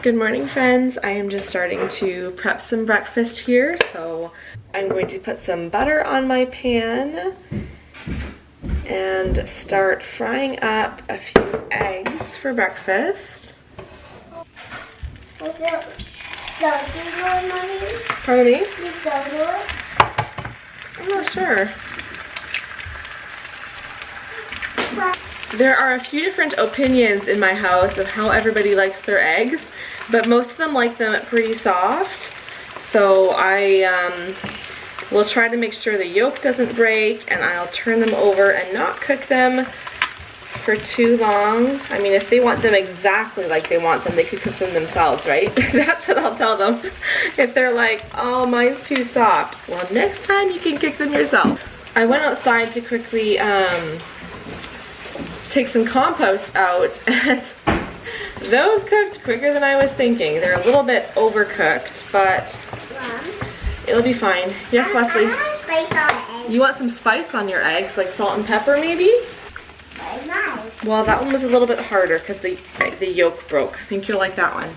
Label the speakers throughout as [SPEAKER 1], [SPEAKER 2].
[SPEAKER 1] Good morning, friends. I am just starting to prep some breakfast here. So I'm going to put some butter on my pan and start frying up a few eggs for breakfast. Pardon me? I'm not sure. There are a few different opinions in my house of how everybody likes their eggs, but most of them like them pretty soft. So I will try to make sure the yolk doesn't break, and I'll turn them over and not cook them for too long. I mean, if they want them exactly like they want them, they could cook them themselves, right? That's what I'll tell them. If they're like, oh, mine's too soft, well, next time you can cook them yourself. I went outside to quickly take some compost out, and those cooked quicker than I was thinking. They're a little bit overcooked, but it'll be fine. Yes, Wesley? You want some spice on your eggs, like salt and pepper maybe? Well, that one was a little bit harder because the yolk broke. I think you'll like that one.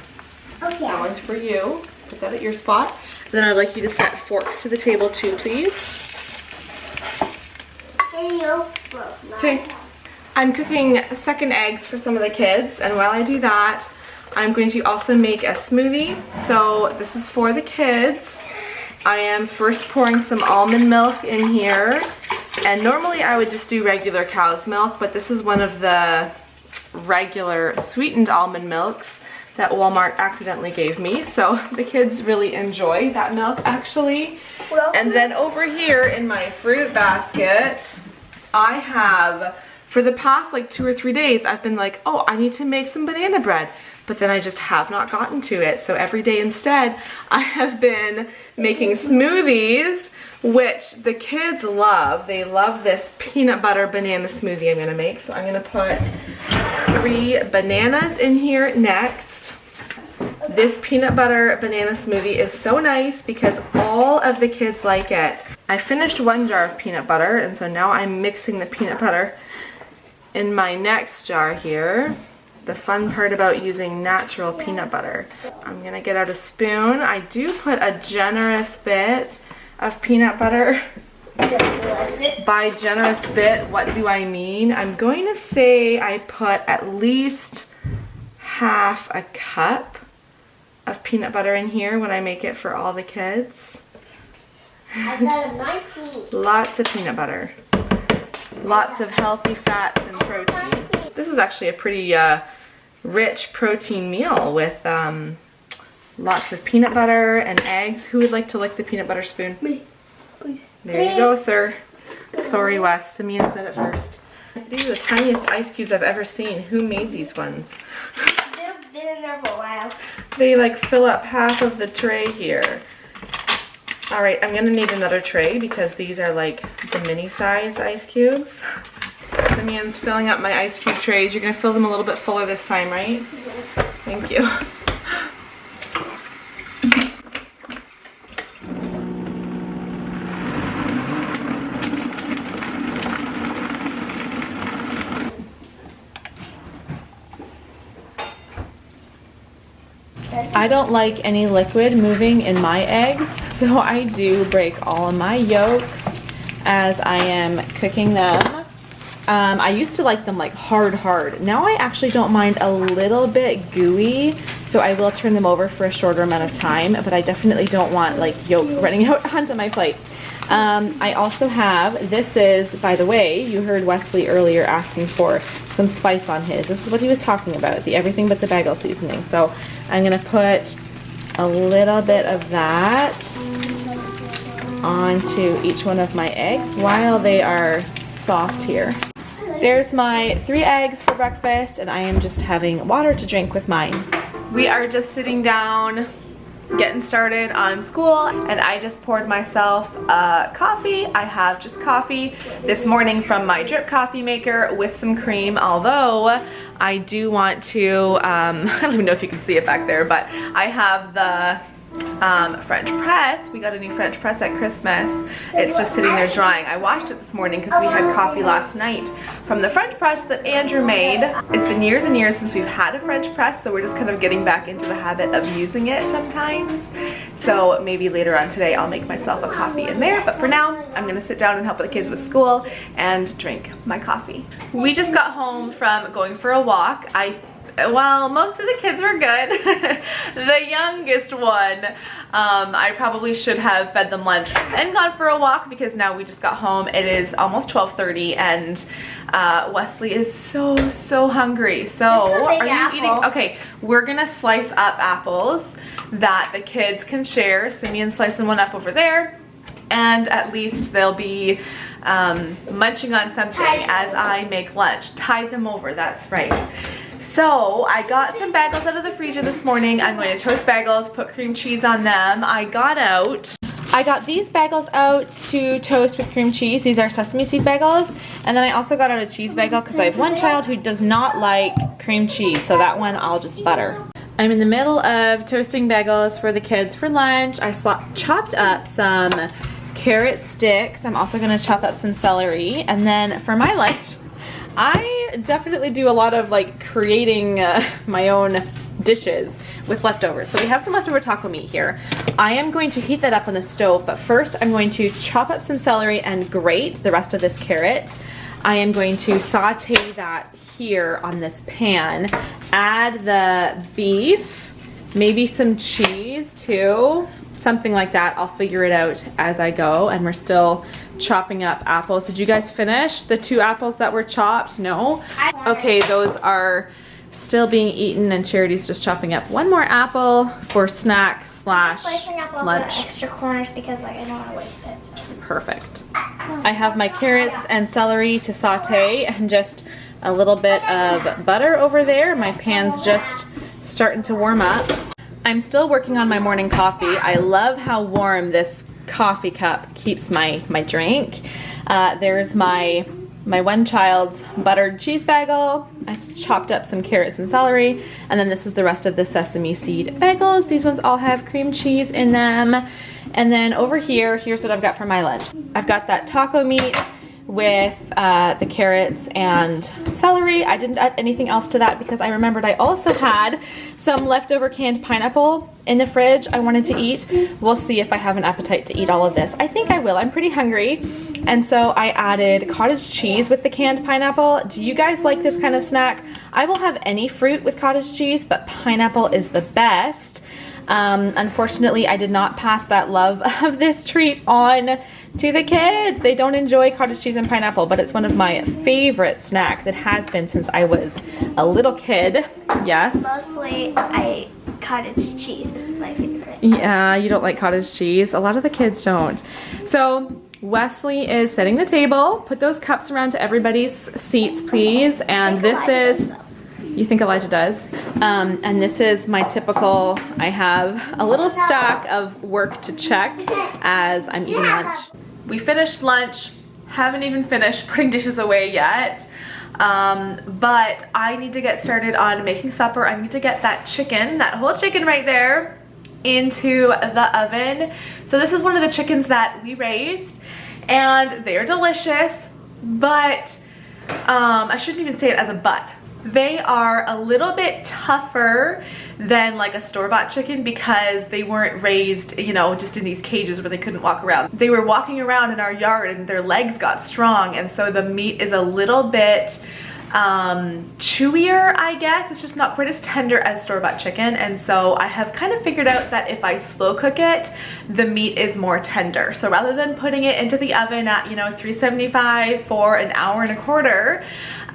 [SPEAKER 1] Okay. That one's for you. Put that at your spot. Then I'd like you to set forks to the table too, please.
[SPEAKER 2] The yolk broke.
[SPEAKER 1] Okay. I'm cooking second eggs for some of the kids, and while I do that, I'm going to also make a smoothie. So this is for the kids. I am first pouring some almond milk in here, and normally I would just do regular cow's milk, but this is one of the regular sweetened almond milks that Walmart accidentally gave me, so the kids really enjoy that milk actually. And then over here in my fruit basket, I have, for the past like 2 or 3 days, I've been like, oh, I need to make some banana bread, but then I just have not gotten to it. So every day instead, I have been making smoothies, which the kids love. They love this peanut butter banana smoothie I'm gonna make. So I'm gonna put 3 bananas in here next. This peanut butter banana smoothie is so nice because all of the kids like it. I finished 1 jar of peanut butter, and so now I'm mixing the peanut butter in my next jar here. The fun part about using natural peanut butter. I'm gonna get out a spoon. I do put a generous bit of peanut butter. By generous bit, what do I mean? I'm going to say I put at least half a cup of peanut butter in here when I make it for all the kids.
[SPEAKER 2] I got a 19.
[SPEAKER 1] Lots of peanut butter. Lots of healthy fats and protein. This is actually a pretty rich protein meal with lots of peanut butter and eggs. Who would like to lick the peanut butter spoon?
[SPEAKER 2] Me, please.
[SPEAKER 1] There you go, sir. Sorry, Wes. Simeon said it first. These are the tiniest ice cubes I've ever seen. Who made these ones?
[SPEAKER 2] They've been in there for a while.
[SPEAKER 1] They like fill up half of the tray here. All right, I'm gonna need another tray because these are like the mini size ice cubes. Simeon's filling up my ice cube trays. You're gonna fill them a little bit fuller this time, right? Yeah. Thank you. I don't like any liquid moving in my eggs, so I do break all of my yolks as I am cooking them. I used to like them like hard. Now I actually don't mind a little bit gooey, so I will turn them over for a shorter amount of time, but I definitely don't want like yolk running out onto my plate. I also have, this is, by the way, you heard Wesley earlier asking for some spice on his. This is what he was talking about, the everything but the bagel seasoning. So I'm gonna put a little bit of that onto each one of my eggs while they are soft here. There's my 3 eggs for breakfast, and I am just having water to drink with mine. We are just sitting down, getting started on school, and I just poured myself a coffee. I have just coffee this morning from my drip coffee maker with some cream, although I do want to, I don't even know if you can see it back there, but I have the French press. We got a new French press at Christmas. It's just sitting there drying. I washed it this morning because we had coffee last night from the French press that Andrew made. It's been years and years since we've had a French press, so we're just kind of getting back into the habit of using it sometimes. So maybe later on today I'll make myself a coffee in there, but for now I'm gonna sit down and help the kids with school and drink my coffee. We just got home from going for a walk. Well, most of the kids were good. The youngest one, I probably should have fed them lunch and gone for a walk because now we just got home. It is almost 12:30 and Wesley is so hungry. So are you eating? Okay, we're gonna slice up apples that the kids can share. Simeon's slicing one up over there, and at least they'll be munching on something as I make lunch. Tide them over, that's right. So I got some bagels out of the freezer this morning. I'm going to toast bagels, put cream cheese on them. I got these bagels out to toast with cream cheese. These are sesame seed bagels. And then I also got out a cheese bagel because I have one child who does not like cream cheese. So that one I'll just butter. I'm in the middle of toasting bagels for the kids for lunch. I chopped up some carrot sticks. I'm also going to chop up some celery. And then for my lunch, I definitely do a lot of like creating my own dishes with leftovers. So we have some leftover taco meat here. I am going to heat that up on the stove, but first I'm going to chop up some celery and grate the rest of this carrot. I am going to saute that here on this pan, add the beef, maybe some cheese too, something like that. I'll figure it out as I go, and we're still chopping up apples. Did you guys finish the 2 apples that were chopped? No? Okay, those are still being eaten and Charity's just chopping up one more apple for snack slash
[SPEAKER 2] slicing up all
[SPEAKER 1] lunch.
[SPEAKER 2] the extra corners because like, I don't want to waste it. So.
[SPEAKER 1] Perfect. I have my carrots and celery to saute and just a little bit of butter over there. My pan's just starting to warm up. I'm still working on my morning coffee. I love how warm this coffee cup keeps my drink. There's my one child's buttered cheese bagel. I chopped up some carrots and celery, and then this is the rest of the sesame seed bagels. These ones all have cream cheese in them. And then over here, here's what I've got for my lunch. I've got that taco meat with the carrots and celery. I didn't add anything else to that because I remembered I also had some leftover canned pineapple in the fridge I wanted to eat. We'll see if I have an appetite to eat all of this. I think I will. I'm pretty hungry. And so I added cottage cheese with the canned pineapple. Do you guys like this kind of snack? I will have any fruit with cottage cheese, but pineapple is the best. Unfortunately, I did not pass that love of this treat on to the kids. They don't enjoy cottage cheese and pineapple, but it's one of my favorite snacks. It has been since I was a little kid. Yes?
[SPEAKER 2] Mostly, cottage cheese is my favorite.
[SPEAKER 1] Yeah, you don't like cottage cheese. A lot of the kids don't. So Wesley is setting the table. Put those cups around to everybody's seats, please. And this is... You think Elijah does? And this is my typical, I have a little stack of work to check as I'm eating lunch. We finished lunch, haven't even finished putting dishes away yet, but I need to get started on making supper. I need to get that chicken, that whole chicken right there, into the oven. So this is one of the chickens that we raised, and they are delicious, but I shouldn't even say it as a but. They are a little bit tougher than like a store-bought chicken because they weren't raised, you know, just in these cages where they couldn't walk around. They were walking around in our yard and their legs got strong, and so the meat is a little bit chewier, I guess. It's just not quite as tender as store-bought chicken, and so I have kind of figured out that if I slow cook it, the meat is more tender. So rather than putting it into the oven at, you know, 375 for an hour and a quarter,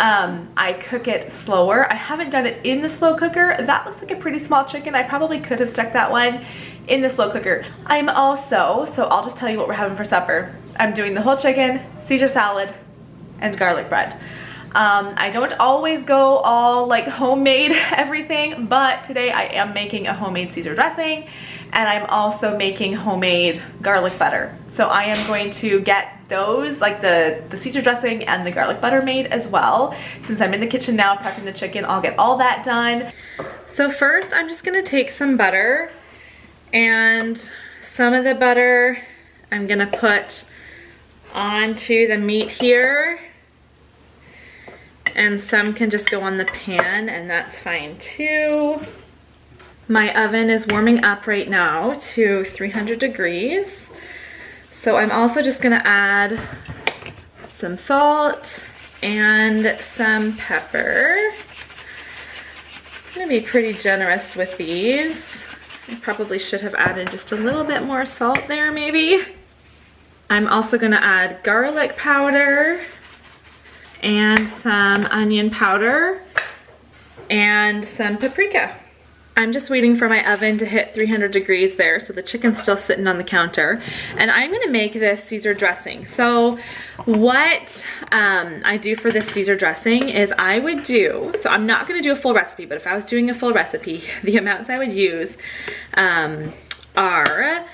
[SPEAKER 1] I cook it slower. I haven't done it in the slow cooker. That looks like a pretty small chicken. I probably could have stuck that one in the slow cooker. I'm also, so I'll just tell you what we're having for supper. I'm doing the whole chicken, Caesar salad, and garlic bread. I don't always go all like homemade everything, but today I am making a homemade Caesar dressing, and I'm also making homemade garlic butter. So I am going to get those, like the Caesar dressing and the garlic butter made as well. Since I'm in the kitchen now prepping the chicken, I'll get all that done. So first I'm just gonna take some butter And some of the butter I'm gonna put onto the meat here. And some can just go on the pan, and that's fine too. My oven is warming up right now to 300 degrees. So I'm also just gonna add some salt and some pepper. I'm gonna be pretty generous with these. I probably should have added just a little bit more salt there maybe. I'm also gonna add garlic powder and some onion powder and some paprika. I'm just waiting for my oven to hit 300 degrees there, so the chicken's still sitting on the counter. And I'm gonna make this Caesar dressing. So what I do for this Caesar dressing is I would do, so I'm not gonna do a full recipe, but if I was doing a full recipe, the amounts I would use are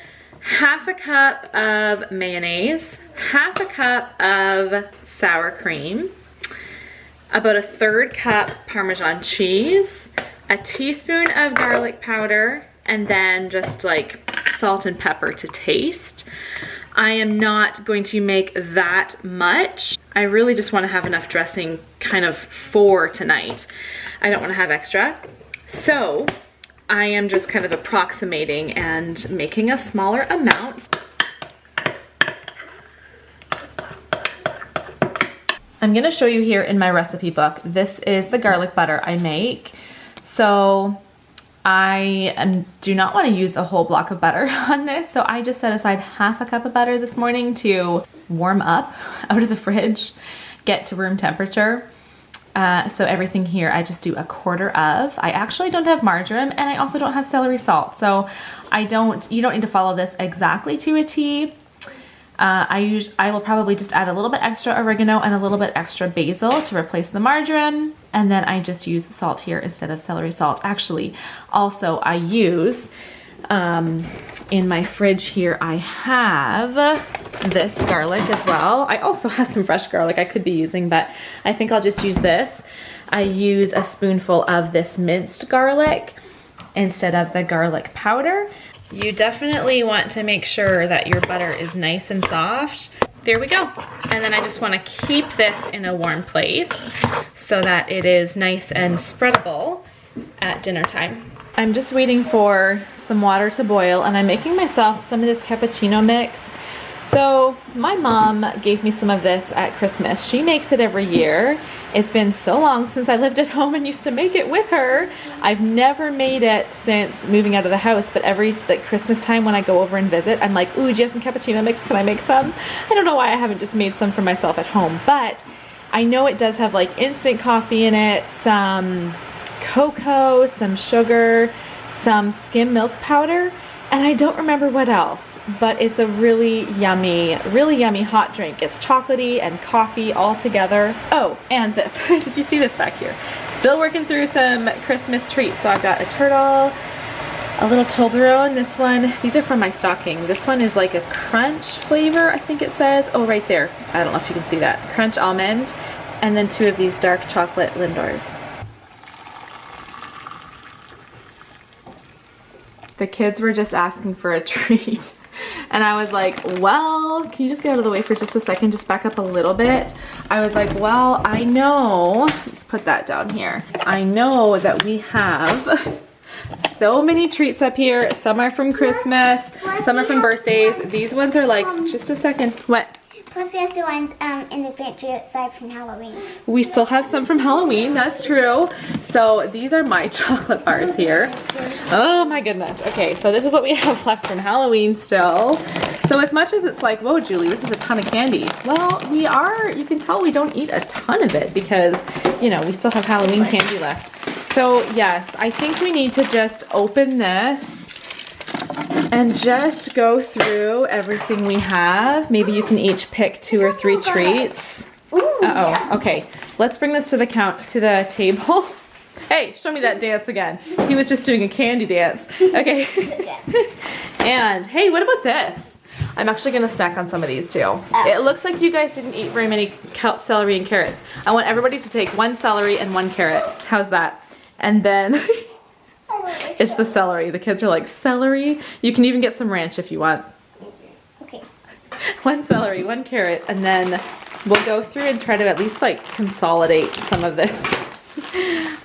[SPEAKER 1] half a cup of mayonnaise, half a cup of sour cream, about a 1/3 cup Parmesan cheese, a teaspoon of garlic powder, and then just like salt and pepper to taste. I am not going to make that much. I really just want to have enough dressing kind of for tonight. I don't want to have extra. So I am just kind of approximating and making a smaller amount. I'm gonna show you here in my recipe book. This is the garlic butter I make. So I do not want to use a whole block of butter on this. So I just set aside half a cup of butter this morning to warm up out of the fridge, get to room temperature. So everything here I just do a 1/4 of. I actually don't have marjoram, and I also don't have celery salt. So you don't need to follow this exactly to a T. I will probably just add a little bit extra oregano and a little bit extra basil to replace the marjoram. And then I just use salt here instead of celery salt. Actually, also I use, in my fridge here, I have this garlic as well. I also have some fresh garlic I could be using, but I think I'll just use this. I use a spoonful of this minced garlic instead of the garlic powder. You definitely want to make sure that your butter is nice and soft. There we go. And then I just want to keep this in a warm place so that it is nice and spreadable at dinner time. I'm just waiting for some water to boil, and I'm making myself some of this cappuccino mix. So my mom gave me some of this at Christmas. She makes it every year. It's been so long since I lived at home and used to make it with her. I've never made it since moving out of the house, but every Christmas time when I go over and visit, I'm like, ooh, do you have some cappuccino mix? Can I make some? I don't know why I haven't just made some for myself at home, but I know it does have like instant coffee in it, some cocoa, some sugar, some skim milk powder, and I don't remember what else. But it's a really yummy hot drink. It's chocolatey and coffee all together. Oh, and this. Did you see this back here? Still working through some Christmas treats. So I've got a turtle, a little Toblerone. This one, these are from my stocking. This one is like a crunch flavor, I think it says. Oh, right there. I don't know if you can see that. Crunch almond. And then 2 of these dark chocolate Lindors. The kids were just asking for a treat. And I was like, well, can you just get out of the way for just a second? Just back up a little bit. I was like, well, I know, just put that down here. I know that we have so many treats up here. Some are from Christmas, some are from birthdays. These ones are like, just a second, what?
[SPEAKER 2] Plus we have the ones in the pantry outside from Halloween.
[SPEAKER 1] We still have some from Halloween, that's true. So these are my chocolate bars here. Oh my goodness. Okay, so this is what we have left from Halloween still. So as much as it's like, whoa, Julie, this is a ton of candy. Well, you can tell we don't eat a ton of it because, you know, we still have Halloween candy left. So yes, I think we need to just open this and just go through everything we have. Maybe you can each pick 2 or 3 treats. Uh-oh, okay. Let's bring this to the table. Hey, show me that dance again. He was just doing a candy dance. Okay. And hey, what about this? I'm actually gonna snack on some of these too. It looks like you guys didn't eat very many celery and carrots. I want everybody to take 1 celery and 1 carrot. How's that? And then It's the celery. The kids are like, celery? You can even get some ranch if you want.
[SPEAKER 2] Okay.
[SPEAKER 1] 1 celery, 1 carrot, and then we'll go through and try to at least like consolidate some of this.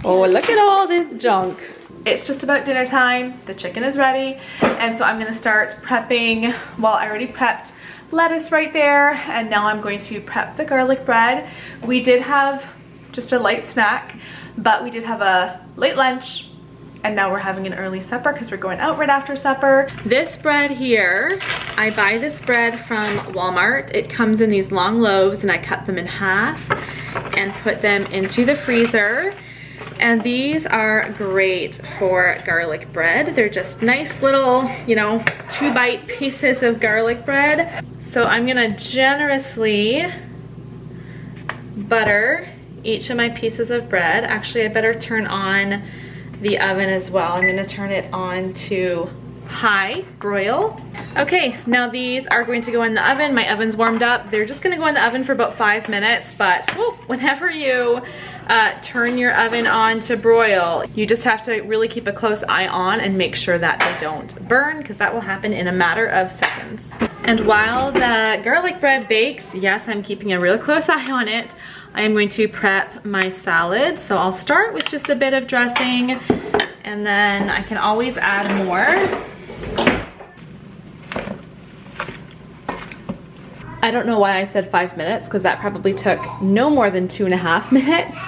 [SPEAKER 1] Oh, look at all this junk. It's just about dinner time. The chicken is ready, and so I'm gonna start prepping. Well, I already prepped lettuce right there, and now I'm going to prep the garlic bread. We did have just a light snack, but we did have a late lunch, and now we're having an early supper because we're going out right after supper. This bread here, I buy this bread from Walmart. It comes in these long loaves, and I cut them in half and put them into the freezer. And these are great for garlic bread. They're just nice little, you know, 2-bite pieces of garlic bread. So I'm gonna generously butter each of my pieces of bread. Actually, I better turn on the oven as well. I'm gonna turn it on to high broil. Okay, now these are going to go in the oven. My oven's warmed up. They're just gonna go in the oven for about 5 minutes, but whenever you turn your oven on to broil, you just have to really keep a close eye on and make sure that they don't burn, because that will happen in a matter of seconds. And while the garlic bread bakes, yes, I'm keeping a real close eye on it, I am going to prep my salad. So I'll start with just a bit of dressing, and then I can always add more. I don't know why I said 5 minutes, because that probably took no more than 2.5 minutes.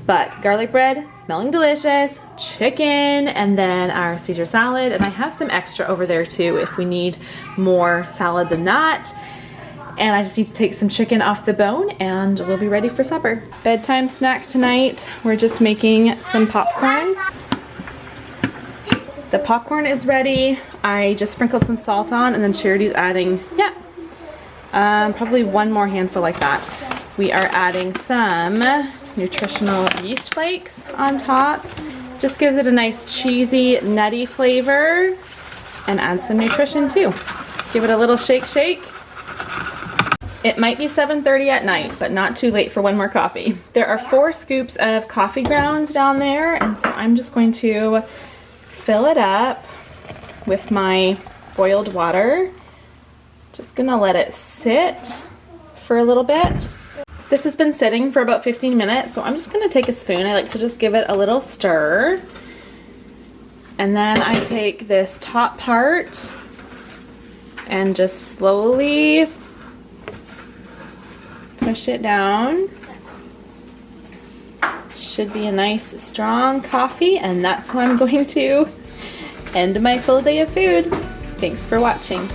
[SPEAKER 1] But garlic bread, smelling delicious, chicken, and then our Caesar salad. And I have some extra over there too if we need more salad than that. And I just need to take some chicken off the bone, and we'll be ready for supper. Bedtime snack tonight, we're just making some popcorn. The popcorn is ready. I just sprinkled some salt on, and then Charity's adding, probably 1 more handful like that. We are adding some nutritional yeast flakes on top. Just gives it a nice cheesy, nutty flavor, and adds some nutrition too. Give it a little shake shake. It might be 7:30 at night, but not too late for 1 more coffee. There are 4 scoops of coffee grounds down there, and so I'm just going to fill it up with my boiled water. Just gonna let it sit for a little bit. This has been sitting for about 15 minutes, so I'm just gonna take a spoon. I like to just give it a little stir. And then I take this top part and just slowly push it down. Should be a nice strong coffee, and that's how I'm going to end my full day of food. Thanks for watching.